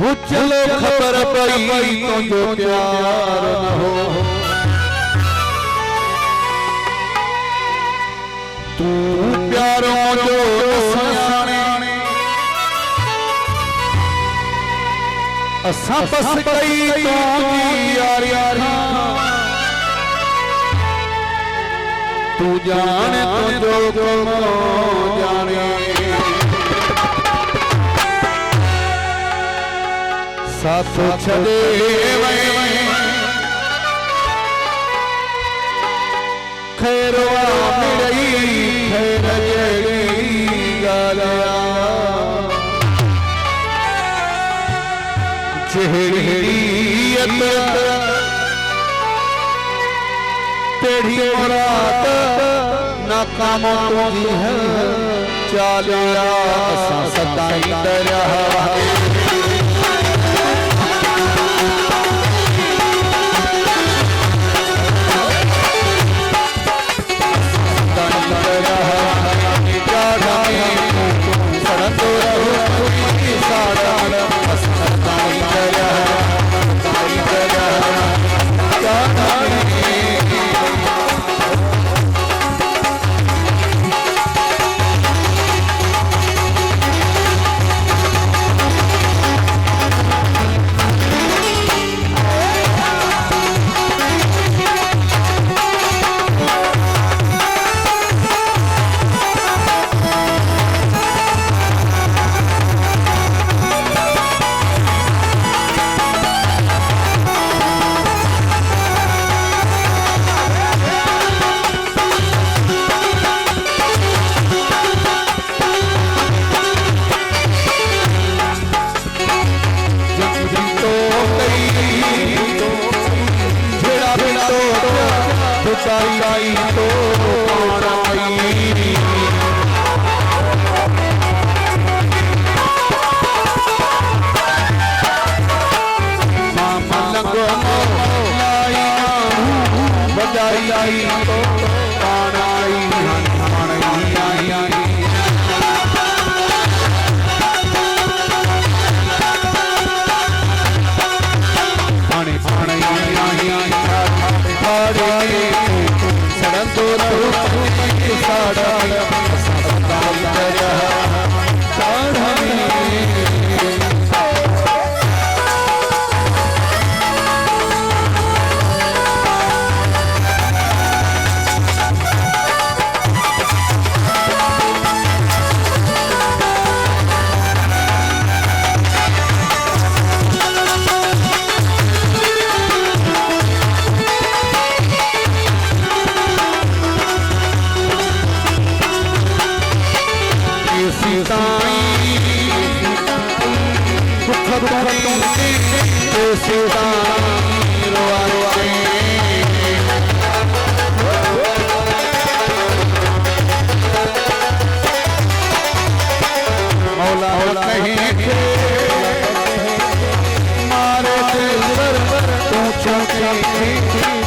वो चलो खबर पई तो जो प्यार न हो तू प्यारों जो सयाने असा बस गई तो यार यार तू जाने तो जो कम जाने साथ छड़े खैरवा मिलई खैर जड़ी गालिया चेहड़ीयत तेरी मुराद नाकाम तुझी है चालिया सताई दरिया आई तो बजाई आई तो मौला कहीं मारे दिल पर तू चौकी